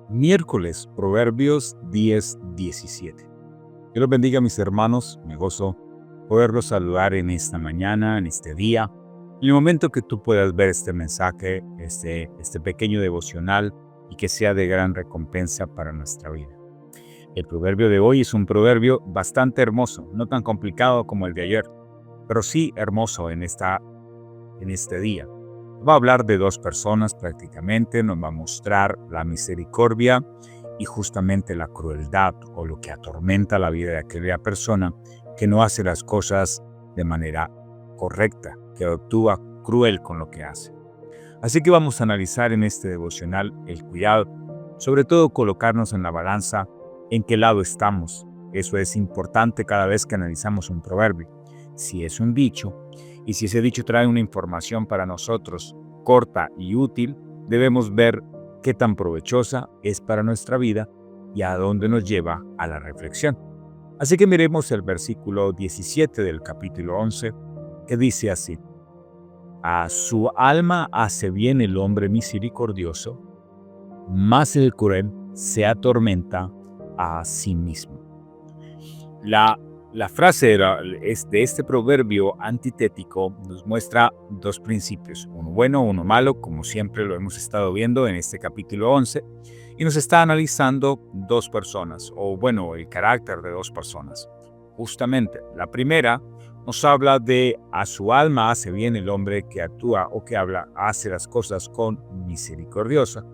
Miércoles, Proverbios 10:17. Dios los bendiga, mis hermanos. Me gozo poderlos saludar en esta mañana, en este día. En el momento que tú puedas ver este mensaje, este pequeño devocional, y que sea de gran recompensa para nuestra vida. El proverbio de hoy es un proverbio bastante hermoso, no tan complicado como el de ayer, pero sí hermoso en este día. Va a hablar de dos personas prácticamente, nos va a mostrar la misericordia y justamente la crueldad o lo que atormenta la vida de aquella persona que no hace las cosas de manera correcta, que actúa cruel con lo que hace. Así que vamos a analizar en este devocional el cuidado, sobre todo colocarnos en la balanza en qué lado estamos. Eso es importante cada vez que analizamos un proverbio. Si es un dicho, y si ese dicho trae una información para nosotros corta y útil, debemos ver qué tan provechosa es para nuestra vida y a dónde nos lleva a la reflexión. Así que miremos el versículo 17 del capítulo 11, que dice así: a su alma hace bien el hombre misericordioso, mas el cruel se atormenta a sí mismo. La frase de este proverbio antitético nos muestra dos principios, uno bueno, uno malo, como siempre lo hemos estado viendo en este capítulo 11, y nos está analizando dos personas, o bueno, el carácter de dos personas. Justamente, la primera nos habla de a su alma hace bien el hombre que actúa o que habla, hace las cosas con misericordiosa,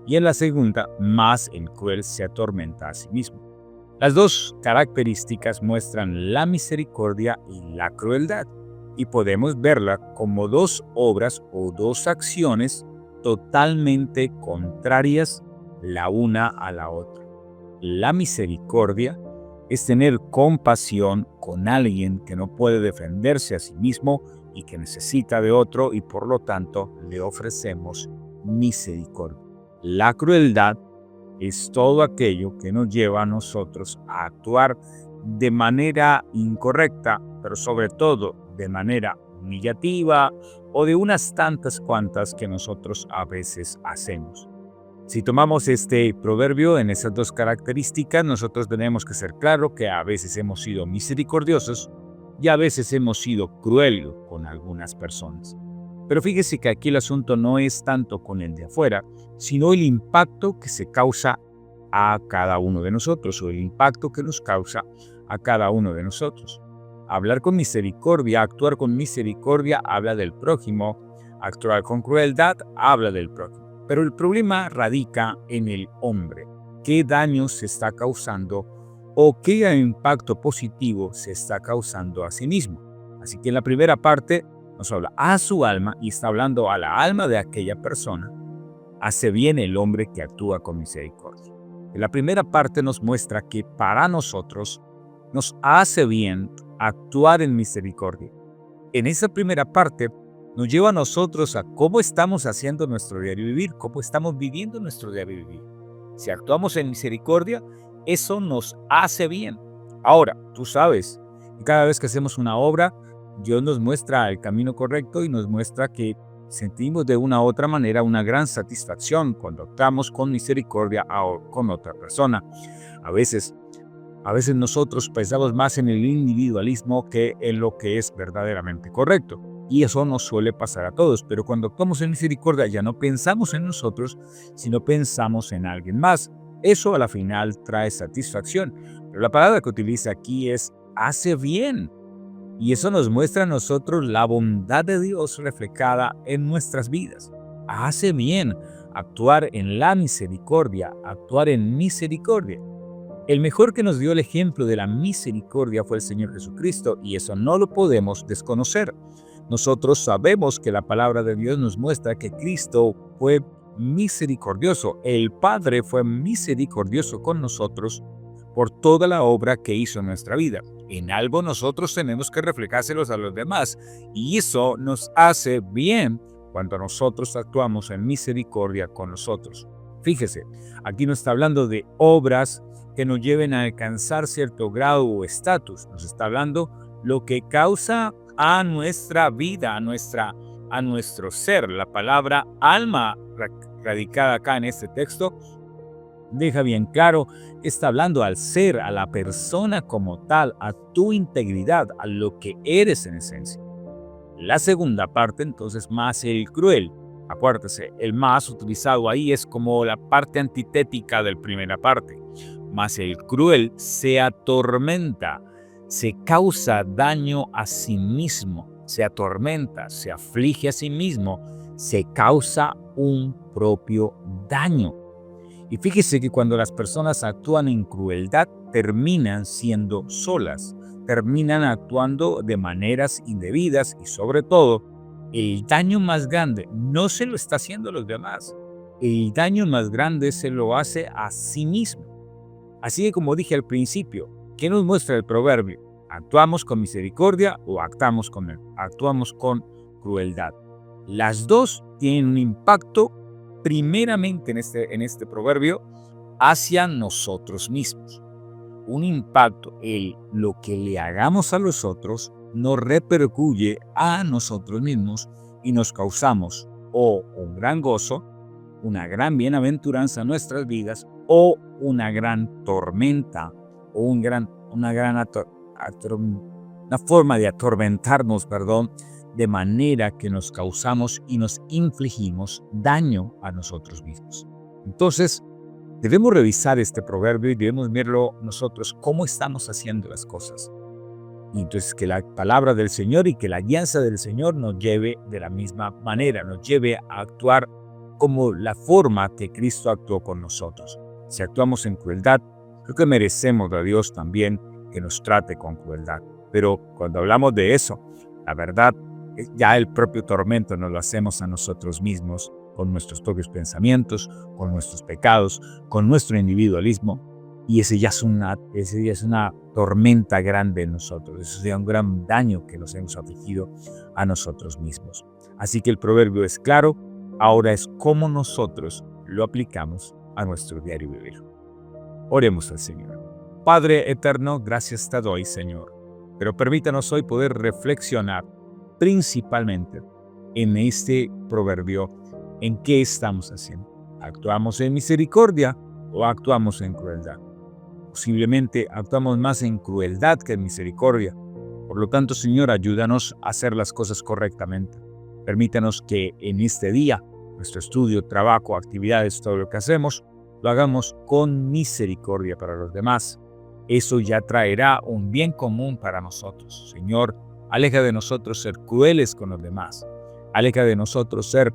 y en la segunda, más el cruel se atormenta a sí mismo. Las dos características muestran la misericordia y la crueldad, y podemos verla como dos obras o dos acciones totalmente contrarias la una a la otra. La misericordia es tener compasión con alguien que no puede defenderse a sí mismo y que necesita de otro, y por lo tanto le ofrecemos misericordia. La crueldad es todo aquello que nos lleva a nosotros a actuar de manera incorrecta, pero sobre todo de manera humillativa o de unas tantas cuantas que nosotros a veces hacemos. Si tomamos este proverbio en esas dos características, nosotros tenemos que ser claros que a veces hemos sido misericordiosos y a veces hemos sido crueles con algunas personas. Pero fíjese que aquí el asunto no es tanto con el de afuera, sino el impacto que se causa a cada uno de nosotros, o el impacto que nos causa a cada uno de nosotros. Hablar con misericordia, actuar con misericordia, habla del prójimo. Actuar con crueldad, habla del prójimo. Pero el problema radica en el hombre. ¿Qué daño se está causando o qué impacto positivo se está causando a sí mismo? Así que en la primera parte nos habla a su alma, y está hablando a la alma de aquella persona. Hace bien el hombre que actúa con misericordia. En la primera parte nos muestra que para nosotros nos hace bien actuar en misericordia. En esa primera parte nos lleva a nosotros a cómo estamos haciendo nuestro diario vivir, cómo estamos viviendo nuestro diario vivir. Si actuamos en misericordia, eso nos hace bien. Ahora, tú sabes, cada vez que hacemos una obra, Dios nos muestra el camino correcto y nos muestra que sentimos de una u otra manera una gran satisfacción cuando actuamos con misericordia con otra persona. A veces nosotros pensamos más en el individualismo que en lo que es verdaderamente correcto. Y eso nos suele pasar a todos, pero cuando actuamos en misericordia ya no pensamos en nosotros, sino pensamos en alguien más. Eso a la final trae satisfacción. Pero la palabra que utiliza aquí es hace bien. Y eso nos muestra a nosotros la bondad de Dios reflejada en nuestras vidas. Hace bien actuar en la misericordia, actuar en misericordia. El mejor que nos dio el ejemplo de la misericordia fue el Señor Jesucristo, y eso no lo podemos desconocer. Nosotros sabemos que la palabra de Dios nos muestra que Cristo fue misericordioso. El Padre fue misericordioso con nosotros por toda la obra que hizo en nuestra vida. En algo nosotros tenemos que reflejárselos a los demás, y eso nos hace bien cuando nosotros actuamos en misericordia con nosotros. Fíjese, aquí no está hablando de obras que nos lleven a alcanzar cierto grado o estatus. Nos está hablando lo que causa a nuestra vida, a nuestro ser. La palabra alma radicada acá en este texto deja bien claro que está hablando al ser, a la persona como tal, a tu integridad, a lo que eres en esencia. La segunda parte, entonces, más el cruel. Acuérdese, el más utilizado ahí es como la parte antitética de la primera parte. Más el cruel se atormenta, se causa daño a sí mismo, se atormenta, se aflige a sí mismo, se causa un propio daño. Y fíjese que cuando las personas actúan en crueldad, terminan siendo solas, terminan actuando de maneras indebidas y sobre todo, el daño más grande no se lo está haciendo a los demás, el daño más grande se lo hace a sí mismo. Así que como dije al principio, ¿qué nos muestra el proverbio? ¿Actuamos con misericordia o actuamos con crueldad? Las dos tienen un impacto primeramente en este proverbio hacia nosotros mismos. Un impacto en lo que le hagamos a los otros nos repercuye a nosotros mismos y nos causamos o un gran gozo, una gran bienaventuranza en nuestras vidas o una gran tormenta o una forma de atormentarnos, de manera que nos causamos y nos infligimos daño a nosotros mismos. Entonces, debemos revisar este proverbio y debemos verlo nosotros cómo estamos haciendo las cosas. Y entonces que la palabra del Señor y que la guianza del Señor nos lleve de la misma manera, nos lleve a actuar como la forma que Cristo actuó con nosotros. Si actuamos en crueldad, creo que merecemos a Dios también que nos trate con crueldad. Pero cuando hablamos de eso, la verdad, ya el propio tormento nos lo hacemos a nosotros mismos, con nuestros propios pensamientos, con nuestros pecados, con nuestro individualismo. Y ese ya es una tormenta grande en nosotros. Eso sería un gran daño que nos hemos afligido a nosotros mismos. Así que el proverbio es claro, ahora es cómo nosotros lo aplicamos a nuestro diario vivir. Oremos al Señor. Padre eterno, gracias te doy, Señor. Pero permítanos hoy poder reflexionar principalmente en este proverbio, en qué estamos haciendo. ¿Actuamos en misericordia o actuamos en crueldad? Posiblemente actuamos más en crueldad que en misericordia. Por lo tanto, Señor, ayúdanos a hacer las cosas correctamente. Permítanos que en este día, nuestro estudio, trabajo, actividades, todo lo que hacemos, lo hagamos con misericordia para los demás. Eso ya traerá un bien común para nosotros. Señor, aleja de nosotros ser crueles con los demás. Aleja de nosotros ser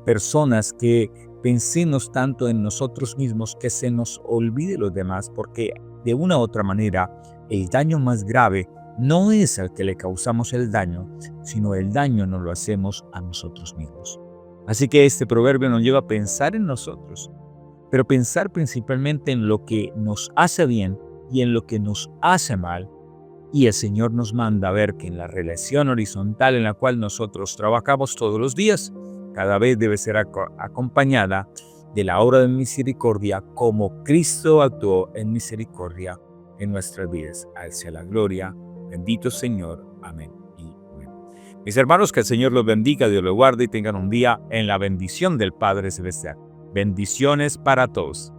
personas que pensemos tanto en nosotros mismos que se nos olvide los demás, porque de una u otra manera el daño más grave no es al que le causamos el daño, sino el daño nos lo hacemos a nosotros mismos. Así que este proverbio nos lleva a pensar en nosotros, pero pensar principalmente en lo que nos hace bien y en lo que nos hace mal. Y el Señor nos manda a ver que en la relación horizontal en la cual nosotros trabajamos todos los días, cada vez debe ser acompañada de la obra de misericordia como Cristo actuó en misericordia en nuestras vidas. A Él sea la gloria. Bendito Señor. Amén y amén. Mis hermanos, que el Señor los bendiga, Dios los guarde y tengan un día en la bendición del Padre Celestial. Bendiciones para todos.